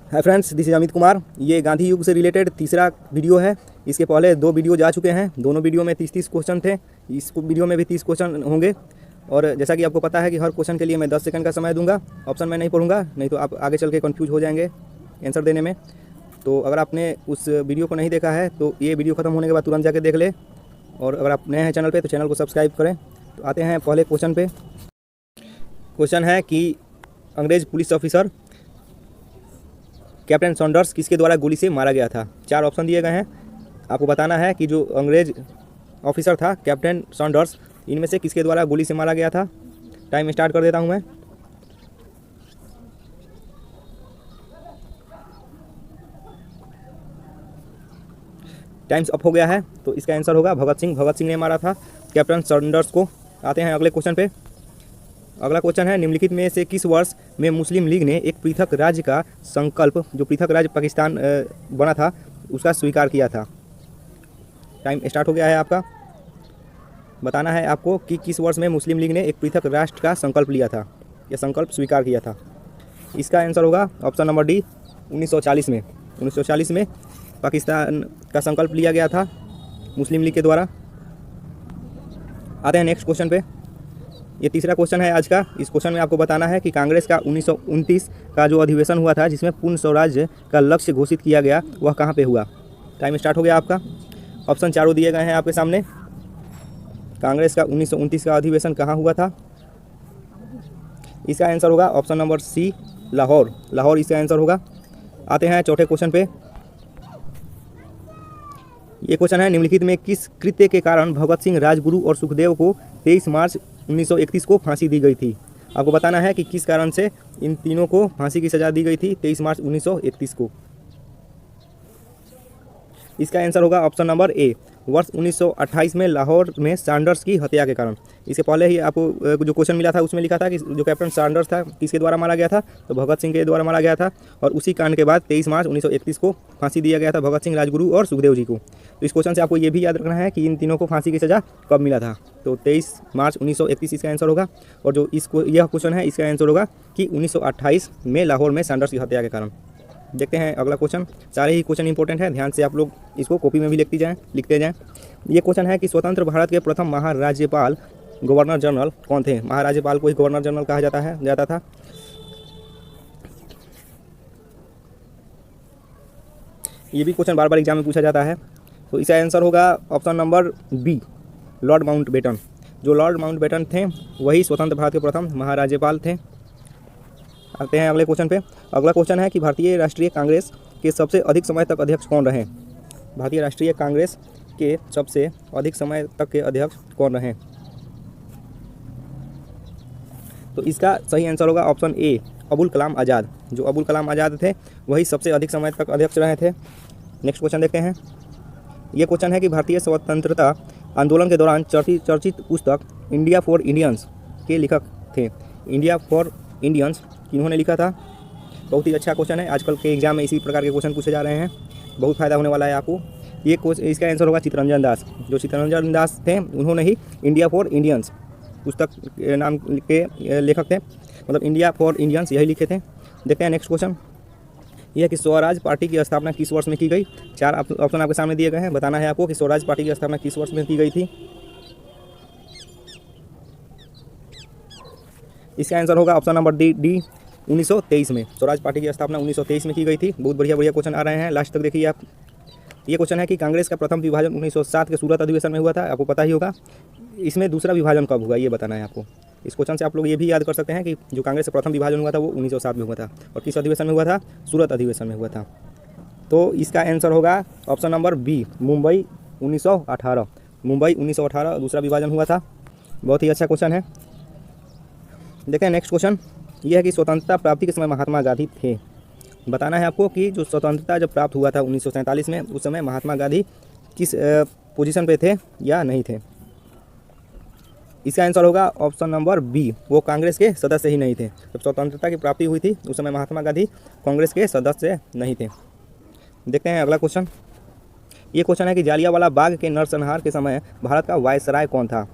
Hi friends, this is Amit Kumar. ये गांधी युग से रिलेटेड तीसरा वीडियो है। इसके पहले 2 वीडियो जा चुके हैं। दोनों वीडियो में 30-30 क्वेश्चन थे। इस वीडियो में भी 30 क्वेश्चन होंगे। और जैसा कि आपको पता है कि हर क्वेश्चन के लिए मैं 10 सेकंड का समय दूंगा। ऑप्शन मैं नहीं पढ़ूंगा, नहीं तो आप आगे चल के कन्फ्यूज हो जाएंगे आंसर देने में। तो अगर आपने उस वीडियो को नहीं देखा है तो ये वीडियो ख़त्म होने के बाद तुरंत जाके देख ले। और अगर आप नए हैं चैनल पर तो चैनल को सब्सक्राइब करें। तो आते हैं पहले क्वेश्चन पे। क्वेश्चन है कि अंग्रेज पुलिस ऑफिसर कैप्टन सॉन्डर्स किसके द्वारा गोली से मारा गया था। 4 ऑप्शन दिए गए हैं। आपको बताना है कि जो अंग्रेज ऑफिसर था कैप्टन सॉन्डर्स, इनमें से किसके द्वारा गोली से मारा गया था। टाइम स्टार्ट कर देता हूं मैं। टाइम्स अप हो गया है। तो इसका आंसर होगा भगत सिंह। भगत सिंह ने मारा था कैप्टन सॉन्डर्स को। आते हैं अगले क्वेश्चन पे। अगला क्वेश्चन है, निम्नलिखित में से किस वर्ष में मुस्लिम लीग ने एक पृथक राज्य का संकल्प, जो पृथक राज्य पाकिस्तान बना था, उसका स्वीकार किया था। टाइम स्टार्ट हो गया है आपका। बताना है आपको कि किस वर्ष में मुस्लिम लीग ने एक पृथक राष्ट्र का संकल्प लिया था या संकल्प स्वीकार किया था। इसका आंसर होगा ऑप्शन नंबर डी, 1940 में। 1940 में पाकिस्तान का संकल्प लिया गया था मुस्लिम लीग के द्वारा। आते हैं नेक्स्ट क्वेश्चन पे। ये तीसरा क्वेश्चन है आज का। इस क्वेश्चन में आपको बताना है कि कांग्रेस का 1929 का जो अधिवेशन हुआ था, जिसमें पूर्ण स्वराज्य का लक्ष्य घोषित किया गया, वह कहाँ पे हुआ। टाइम स्टार्ट हो गया आपका। ऑप्शन चारों दिए गए हैं आपके सामने। कांग्रेस का 1929 का अधिवेशन कहाँ हुआ था। इसका आंसर होगा option number C, Lahore. Lahore इसका आंसर होगा। आते हैं चौथे क्वेश्चन पे। ये क्वेश्चन है, निम्नलिखित में किस कृत्य के कारण भगत सिंह, राजगुरु और सुखदेव को 23 मार्च 1931 को फांसी दी गई थी। आपको बताना है कि किस कारण से इन तीनों को फांसी की सज़ा दी गई थी 23 मार्च 1931 को। इसका आंसर होगा ऑप्शन नंबर ए, वर्ष 1928 में लाहौर में सैंडर्स की हत्या के कारण। इसके पहले ही आपको जो क्वेश्चन मिला था उसमें लिखा था कि जो कैप्टन सैंडर्स था किसके द्वारा मारा गया था, तो भगत सिंह के द्वारा मारा गया था। और उसी कांड के बाद 23 मार्च 1931 को फांसी दिया गया था भगत सिंह, राजगुरु और सुखदेव जी को। तो इस क्वेश्चन से आपको ये भी याद रखना है कि इन तीनों को फांसी की सज़ा कब मिला था। तो 23 मार्च 1931 इसका आंसर होगा। और जो यह क्वेश्चन है इसका आंसर होगा कि 1928 में लाहौर में सैंडर्स की हत्या के कारण। देखते हैं अगला क्वेश्चन। सारे ही क्वेश्चन इंपॉर्टेंट है, ध्यान से आप लोग इसको कॉपी में भी लिखते जाएं। ये क्वेश्चन है कि स्वतंत्र भारत के प्रथम महाराज्यपाल गवर्नर जनरल कौन थे। महाराज्यपाल को ही गवर्नर जनरल कहा जाता था। ये भी क्वेश्चन बार बार एग्जाम में पूछा जाता है। तो इसका आंसर होगा option number B, Lord Mountbatten. जो लॉर्ड माउंटबेटन थे वही स्वतंत्र भारत के प्रथम महाराज्यपाल थे। आते हैं अगले क्वेश्चन पे। अगला क्वेश्चन है कि भारतीय राष्ट्रीय कांग्रेस के सबसे अधिक समय तक अध्यक्ष कौन रहे। भारतीय राष्ट्रीय कांग्रेस के सबसे अधिक समय तक के अध्यक्ष कौन रहे। तो इसका सही आंसर होगा ऑप्शन ए, अबुल कलाम आज़ाद। जो अबुल कलाम आज़ाद थे वही सबसे अधिक समय तक अध्यक्ष रहे थे। नेक्स्ट क्वेश्चन देखते हैं। ये क्वेश्चन है कि भारतीय स्वतंत्रता आंदोलन के दौरान चर्चित पुस्तक इंडिया फॉर इंडियंस के लेखक थे। इंडिया फॉर इंडियंस किन्होंने लिखा था। बहुत ही अच्छा क्वेश्चन है। आजकल के एग्जाम में इसी प्रकार के क्वेश्चन पूछे जा रहे हैं। बहुत फ़ायदा होने वाला है आपको। ये इसका आंसर होगा चित्तरंजन दास। जो चित्तरंजन दास थे उन्होंने ही इंडिया फॉर इंडियंस पुस्तक के नाम के लेखक थे, मतलब इंडिया फॉर इंडियंस यही लिखे थे। देखते हैं नेक्स्ट क्वेश्चन। यह कि स्वराज पार्टी की स्थापना किस वर्ष में की गई। 4 ऑप्शन आपके सामने दिए गए हैं। बताना है आपको कि स्वराज पार्टी की स्थापना किस वर्ष में की गई थी। इसका आंसर होगा ऑप्शन नंबर डी 1923 में। स्वराज पार्टी की स्थापना 1923 में की गई थी। बहुत बढ़िया क्वेश्चन आ रहे हैं, लास्ट तक देखिए आप। ये क्वेश्चन है कि कांग्रेस का प्रथम विभाजन 1907 के सूरत अधिवेशन में हुआ था। आपको पता ही होगा। इसमें दूसरा विभाजन कब हुआ ये बताना है आपको। इस क्वेश्चन से आप लोग ये भी याद कर सकते हैं कि जो कांग्रेस का प्रथम विभाजन हुआ था वो 1907 में हुआ था। और किस अधिवेशन में हुआ था, सूरत अधिवेशन में हुआ था। तो इसका आंसर होगा option number B, Mumbai 1918। Mumbai 1918 दूसरा विभाजन हुआ था। बहुत ही अच्छा क्वेश्चन है। देखें नेक्स्ट क्वेश्चन। यह है कि स्वतंत्रता प्राप्ति के समय महात्मा गांधी थे। बताना है आपको कि जो स्वतंत्रता जब प्राप्त हुआ था 1947 में, उस समय महात्मा गांधी किस पोजीशन पे थे या नहीं थे। इसका आंसर होगा ऑप्शन नंबर बी, वो कांग्रेस के सदस्य ही नहीं थे। जब स्वतंत्रता की प्राप्ति हुई थी उस समय महात्मा गांधी कांग्रेस के सदस्य नहीं थे। देखते हैं अगला क्वेश्चन। ये क्वेश्चन है कि जालियांवाला बाग के नरसंहार के समय भारत का वायसराय कौन था।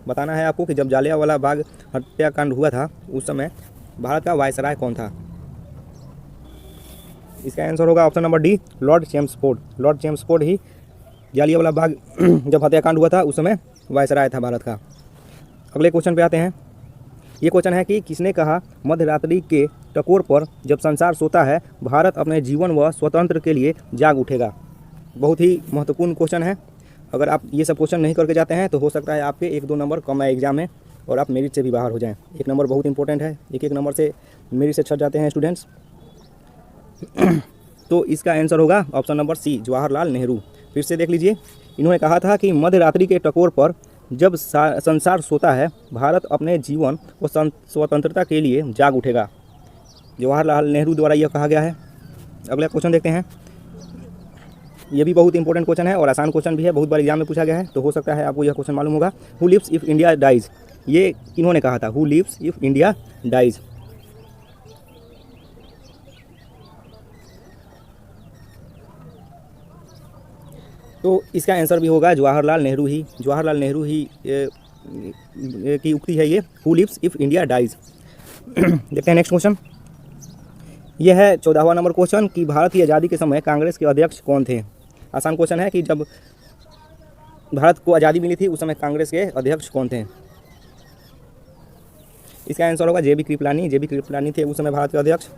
बताना है आपको कि जब जालियांवाला बाग हत्याकांड हुआ था उस समय भारत का वायसराय कौन था। इसका आंसर होगा option number D, Lord Chelmsford. Lord Chelmsford ही जालियांवाला बाग जब हत्याकांड हुआ था उस समय वायसराय था भारत का। अगले क्वेश्चन पे आते हैं। ये क्वेश्चन है कि किसने कहा मध्यरात्रि के टकोर पर जब संसार सोता है भारत अपने जीवन व स्वतंत्र के लिए जाग उठेगा। बहुत ही महत्वपूर्ण क्वेश्चन है। अगर आप ये सब क्वेश्चन नहीं करके जाते हैं तो हो सकता है आपके 1-2 नंबर कम आए एग्जाम में और आप मेरिट से भी बाहर हो जाएं। 1 नंबर बहुत इंपॉर्टेंट है, 1-1 नंबर से मेरिट से छट जाते हैं स्टूडेंट्स। तो इसका आंसर होगा option number C, Jawaharlal Nehru. फिर से देख लीजिए, इन्होंने कहा था कि मध्यरात्रि के टकोर पर जब संसार सोता है भारत अपने जीवन व स्वतंत्रता के लिए जाग उठेगा। जवाहरलाल नेहरू द्वारा यह कहा गया है। अगला क्वेश्चन देखते हैं। ये भी बहुत इंपॉर्टेंट क्वेश्चन है और आसान क्वेश्चन भी है, बहुत बार एग्जाम में पूछा गया है, तो हो सकता है आपको यह क्वेश्चन मालूम होगा। Who lives if India dies, ये इन्होंने कहा था, who lives if India dies. तो इसका आंसर भी होगा जवाहरलाल नेहरू ही। जवाहरलाल नेहरू ही की उक्ति है ये, who lives if India dies. देखते हैं नेक्स्ट क्वेश्चन। यह है 14वां नंबर क्वेश्चन कि भारत की आज़ादी के समय कांग्रेस के अध्यक्ष कौन थे। आसान क्वेश्चन है कि जब भारत को आज़ादी मिली थी उस समय कांग्रेस के अध्यक्ष कौन थे। इसका आंसर होगा J B Kripalani. J B Kripalani थे उस समय भारत के अध्यक्ष।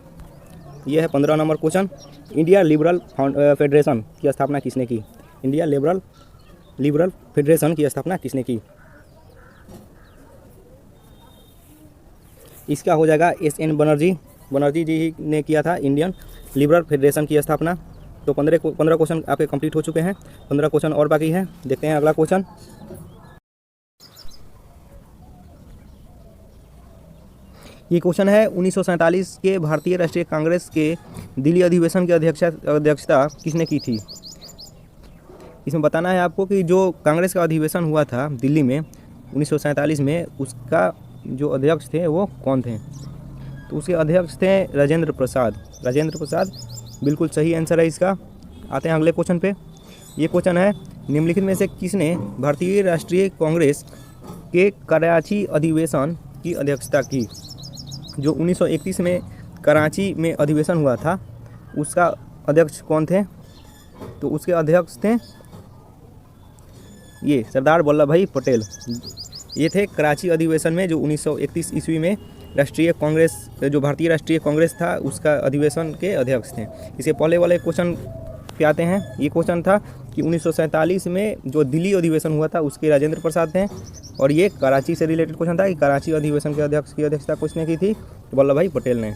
यह है 15 number question. India Liberal Federation की स्थापना किसने की। इंडिया लिबरल फेडरेशन की स्थापना किसने की। इसका हो जाएगा एस.एन. बनर्जी जी ने किया था इंडियन लिबरल फेडरेशन की स्थापना। तो 15 क्वेश्चन आपके कंप्लीट हो चुके हैं, 15 क्वेश्चन और बाकी हैं। देखते हैं अगला क्वेश्चन। ये क्वेश्चन है 1947 के भारतीय राष्ट्रीय कांग्रेस के दिल्ली अधिवेशन की अध्यक्षता किसने की थी। इसमें बताना है आपको कि जो कांग्रेस का अधिवेशन हुआ था दिल्ली में 1947 में, उसका जो अध्यक्ष थे वो कौन थे। तो उसके अध्यक्ष थे राजेंद्र प्रसाद। राजेंद्र प्रसाद बिल्कुल सही आंसर है इसका। आते हैं अगले क्वेश्चन पे। ये क्वेश्चन है निम्नलिखित में से किसने भारतीय राष्ट्रीय कांग्रेस के कराची अधिवेशन की अध्यक्षता की। जो 1931 में कराची में अधिवेशन हुआ था उसका अध्यक्ष कौन थे। तो उसके अध्यक्ष थे ये सरदार वल्लभ भाई पटेल। ये थे कराची अधिवेशन में जो 1931 ईस्वी में राष्ट्रीय कांग्रेस, जो भारतीय राष्ट्रीय कांग्रेस था उसका अधिवेशन के अध्यक्ष थे। इसके पहले वाले क्वेश्चन पे आते हैं। ये क्वेश्चन था कि 1947 में जो दिल्ली अधिवेशन हुआ था उसके राजेंद्र प्रसाद थे, और ये कराची से रिलेटेड क्वेश्चन था कि कराची अधिवेशन के अध्यक्ष की अध्यक्षता किसने की थी। वल्लभ भाई पटेल ने।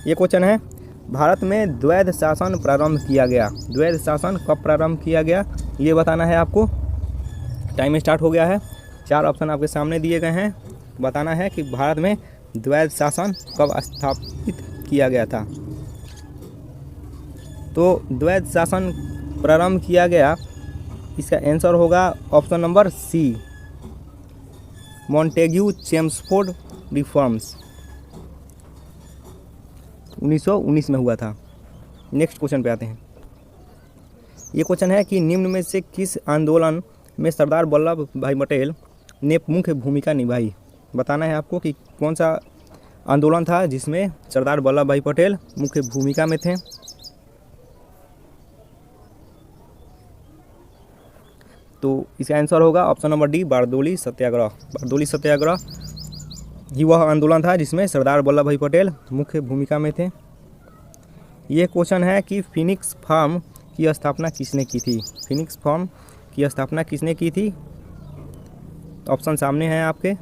ये क्वेश्चन है भारत में द्वैध शासन प्रारंभ किया गया। द्वैध शासन कब प्रारंभ किया गया ये बताना है आपको। टाइम स्टार्ट हो गया है। 4 ऑप्शन आपके सामने दिए गए हैं। बताना है कि भारत में द्वैध शासन कब स्थापित किया गया था। तो द्वैध शासन प्रारंभ किया गया, इसका आंसर होगा option number C, Montagu Chelmsford reforms 1919 में हुआ था। नेक्स्ट क्वेश्चन पे आते हैं। ये क्वेश्चन है कि निम्न में से किस आंदोलन में सरदार वल्लभ भाई पटेल ने मुख्य भूमिका निभाई। बताना है आपको कि कौन सा आंदोलन था जिसमें सरदार वल्लभ भाई पटेल मुख्य भूमिका में थे। तो इसका आंसर होगा option number D, Bardoli Satyagraha. Bardoli Satyagraha ही वह आंदोलन था जिसमें सरदार वल्लभ भाई पटेल मुख्य भूमिका में थे। ये क्वेश्चन है कि फिनिक्स फार्म की स्थापना किसने की थी। फिनिक्स फार्म की स्थापना किसने की थी। ऑप्शन सामने हैं आपके।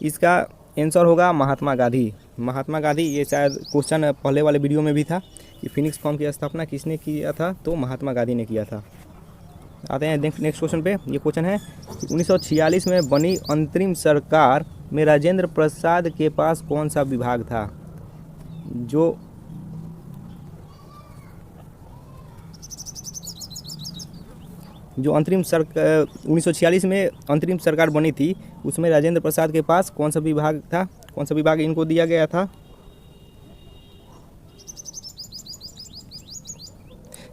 इसका आंसर होगा महात्मा गांधी। महात्मा गांधी, ये शायद क्वेश्चन पहले वाले वीडियो में भी था कि फिनिक्स फार्म की स्थापना किसने किया था, तो महात्मा गांधी ने किया था। आते हैं नेक्स्ट क्वेश्चन पे। ये क्वेश्चन है कि 1946 में बनी अंतरिम सरकार में राजेंद्र प्रसाद के पास कौन सा विभाग था। जो अंतरिम सरकार 1946 में अंतरिम सरकार बनी थी उसमें राजेंद्र प्रसाद के पास कौन सा विभाग था, कौन सा विभाग इनको दिया गया था।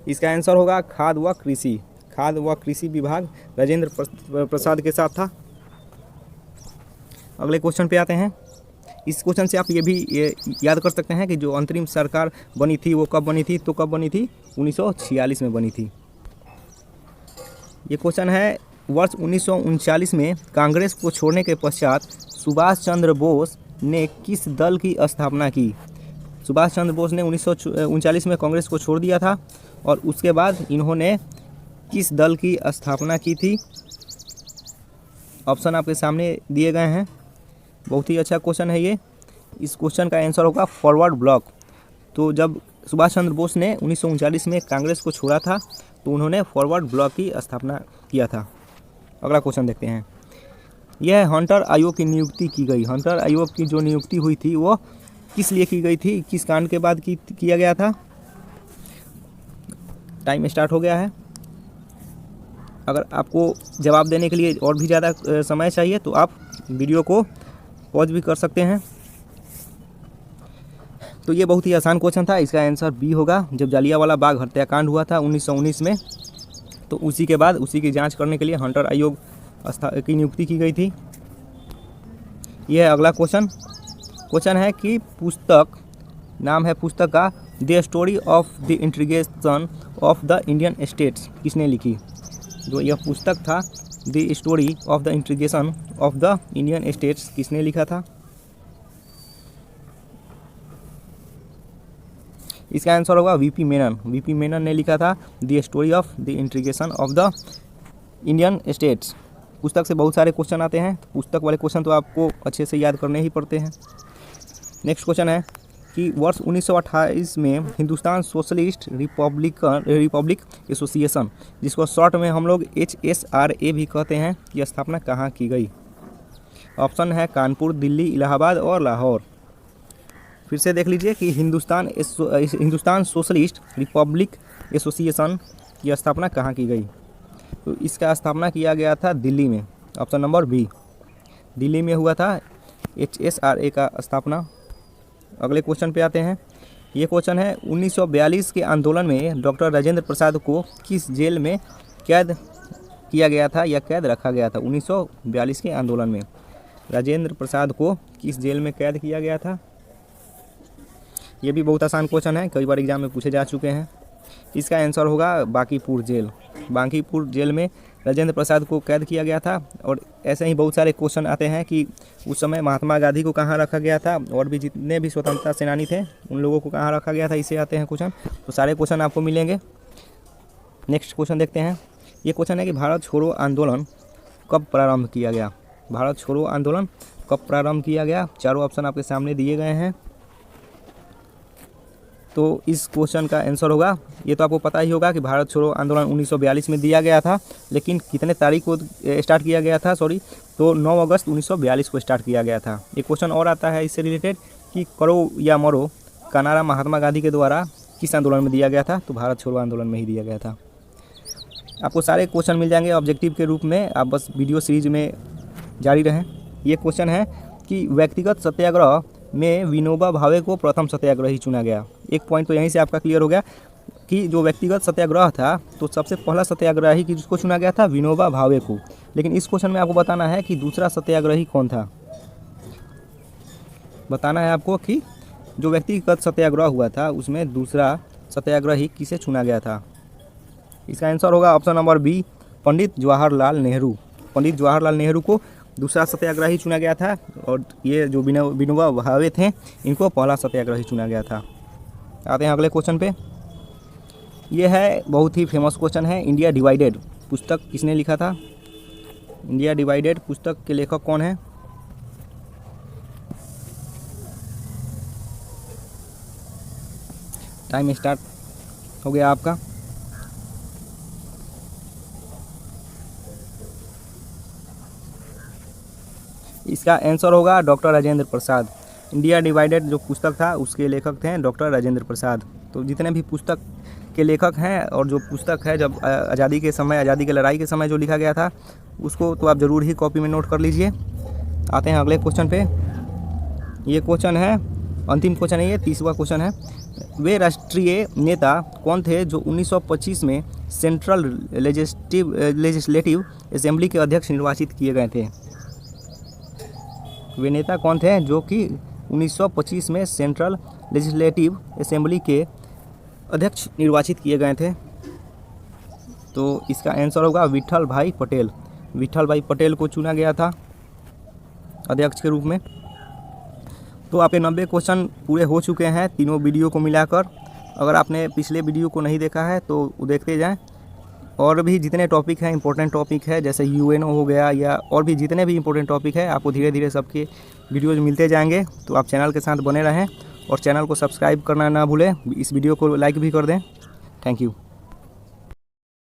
इसका आंसर होगा खाद्य व कृषि। खाद्य व कृषि विभाग राजेंद्र प्रसाद के साथ था। अगले क्वेश्चन पे आते हैं। इस क्वेश्चन से आप ये याद कर सकते हैं कि जो अंतरिम सरकार बनी थी वो कब बनी थी, तो कब बनी थी, 1946 में बनी थी। ये क्वेश्चन है, वर्ष 1939 में कांग्रेस को छोड़ने के पश्चात सुभाष चंद्र बोस ने किस दल की स्थापना की। सुभाष चंद्र बोस ने 1939 में कांग्रेस को छोड़ दिया था और उसके बाद इन्होंने किस दल की स्थापना की थी। ऑप्शन आपके सामने दिए गए हैं। बहुत ही अच्छा क्वेश्चन है ये। इस क्वेश्चन का आंसर होगा फॉरवर्ड ब्लॉक। तो जब सुभाष चंद्र बोस ने 1939 में कांग्रेस को छोड़ा था तो उन्होंने फॉरवर्ड ब्लॉक की स्थापना किया था। अगला क्वेश्चन देखते हैं। यह हंटर आयोग की नियुक्ति की गई। हंटर आयोग की जो नियुक्ति हुई थी वो किस लिए की गई थी, किस कांड के बाद किया गया था। टाइम स्टार्ट हो गया है। अगर आपको जवाब देने के लिए और भी ज़्यादा समय चाहिए तो आप वीडियो को पॉज भी कर सकते हैं। तो ये बहुत ही आसान क्वेश्चन था, इसका आंसर बी होगा। जब जालियांवाला बाग हत्याकांड हुआ था 1919 में, तो उसी के बाद उसी की जांच करने के लिए हंटर आयोग की नियुक्ति की गई थी। यह अगला क्वेश्चन है कि पुस्तक, नाम है पुस्तक का, the story of the integration of the Indian states, किसने लिखी। जो यह पुस्तक था the story of the integration of the Indian states, किसने लिखा था। इसका आंसर होगा वीपी मेनन। वीपी मेनन ने लिखा था the story of the integration of the Indian states. पुस्तक से बहुत सारे क्वेश्चन आते हैं, पुस्तक वाले क्वेश्चन तो आपको अच्छे से याद करने ही पड़ते हैं। नेक्स्ट क्वेश्चन है कि वर्ष 1928 में हिंदुस्तान सोशलिस्ट रिपब्लिक एसोसिएशन, जिसको शॉर्ट में हम लोग HSRA भी कहते हैं, की स्थापना कहाँ की गई। ऑप्शन है कानपुर, दिल्ली, इलाहाबाद और लाहौर। फिर से देख लीजिए कि हिंदुस्तान सोशलिस्ट रिपब्लिक एसोसिएशन की स्थापना कहाँ की गई। तो इसका स्थापना किया गया था दिल्ली में। ऑप्शन नंबर बी, दिल्ली में हुआ था HSRA का स्थापना। अगले क्वेश्चन पे आते हैं। ये क्वेश्चन है, 1942 के आंदोलन में डॉक्टर राजेंद्र प्रसाद को किस जेल में कैद किया गया था या कैद रखा गया था। 1942 के आंदोलन में राजेंद्र प्रसाद को किस जेल में कैद किया गया था। ये भी बहुत आसान क्वेश्चन है, कई बार एग्जाम में पूछे जा चुके हैं। इसका आंसर होगा बांकीपुर जेल। बांकीपुर जेल में राजेंद्र प्रसाद को कैद किया गया था। और ऐसे ही बहुत सारे क्वेश्चन आते हैं कि उस समय महात्मा गांधी को कहाँ रखा गया था, और भी जितने भी स्वतंत्रता सेनानी थे उन लोगों को कहाँ रखा गया था, इससे आते हैं क्वेश्चन। तो सारे क्वेश्चन आपको मिलेंगे। नेक्स्ट क्वेश्चन देखते हैं। ये क्वेश्चन है कि भारत छोड़ो आंदोलन कब प्रारंभ किया गया। भारत छोड़ो आंदोलन कब प्रारंभ किया गया। चारों ऑप्शन आपके सामने दिए गए हैं। तो इस क्वेश्चन का आंसर होगा, ये तो आपको पता ही होगा कि भारत छोड़ो आंदोलन 1942 में दिया गया था, लेकिन कितने तारीख को स्टार्ट किया गया था, तो 9 अगस्त 1942 को स्टार्ट किया गया था। एक क्वेश्चन और आता है इससे रिलेटेड कि करो या मरो का नारा महात्मा गांधी के द्वारा किस आंदोलन में दिया गया था। तो भारत छोड़ो आंदोलन में ही दिया गया था। आपको सारे क्वेश्चन मिल जाएंगे ऑब्जेक्टिव के रूप में, आप बस वीडियो सीरीज में जारी रहें। ये क्वेश्चन है कि व्यक्तिगत सत्याग्रह में विनोबा भावे को प्रथम सत्याग्रही चुना गया। एक पॉइंट तो यहीं से आपका क्लियर हो गया कि जो व्यक्तिगत सत्याग्रह था तो सबसे पहला सत्याग्रही जिसको चुना गया था विनोबा भावे को। लेकिन इस क्वेश्चन में आपको बताना है कि दूसरा सत्याग्रही कौन था। बताना है आपको कि जो व्यक्तिगत सत्याग्रह हुआ था उसमें दूसरा सत्याग्रही किसे चुना गया था। इसका आंसर होगा option number B, Pandit Jawaharlal Nehru. Pandit Jawaharlal Nehru को दूसरा सत्याग्रही चुना गया था, और ये जो विनोबा भावे थे इनको पहला सत्याग्रही चुना गया था। आते हैं अगले क्वेश्चन पे। ये है बहुत ही फेमस क्वेश्चन है, इंडिया डिवाइडेड पुस्तक किसने लिखा था। इंडिया डिवाइडेड पुस्तक के लेखक कौन है। टाइम स्टार्ट हो गया आपका। इसका आंसर होगा doctor Rajendra Prasad. India divided जो पुस्तक था उसके लेखक थे डॉक्टर राजेंद्र प्रसाद। तो जितने भी पुस्तक के लेखक हैं और जो पुस्तक है जब आज़ादी के समय, आज़ादी की लड़ाई के समय जो लिखा गया था उसको तो आप ज़रूर ही कॉपी में नोट कर लीजिए। आते हैं अगले क्वेश्चन पे। ये क्वेश्चन है, अंतिम क्वेश्चन है, ये 30वां क्वेश्चन है। वे राष्ट्रीय नेता कौन थे जो 1925 में सेंट्रल लेजिस्लेटिव असेंबली के अध्यक्ष निर्वाचित किए गए थे। वे नेता कौन थे जो कि 1925 में सेंट्रल लेजिस्लेटिव असेंबली के अध्यक्ष निर्वाचित किए गए थे? तो इसका आंसर होगा विट्ठल भाई पटेल। विट्ठल भाई पटेल को चुना गया था अध्यक्ष के रूप में। तो आपके 90 क्वेश्चन पूरे हो चुके हैं तीनों वीडियो को मिलाकर। अगर आपने पिछले वीडियो को नहीं देखा है तो वो देखते जाएं। और भी जितने टॉपिक हैं, इंपॉर्टेंट टॉपिक है, जैसे यूएनओ हो गया या और भी जितने भी इंपॉर्टेंट टॉपिक है, आपको धीरे धीरे सबके वीडियोज़ मिलते जाएंगे। तो आप चैनल के साथ बने रहें और चैनल को सब्सक्राइब करना ना भूलें। इस वीडियो को लाइक भी कर दें। Thank you.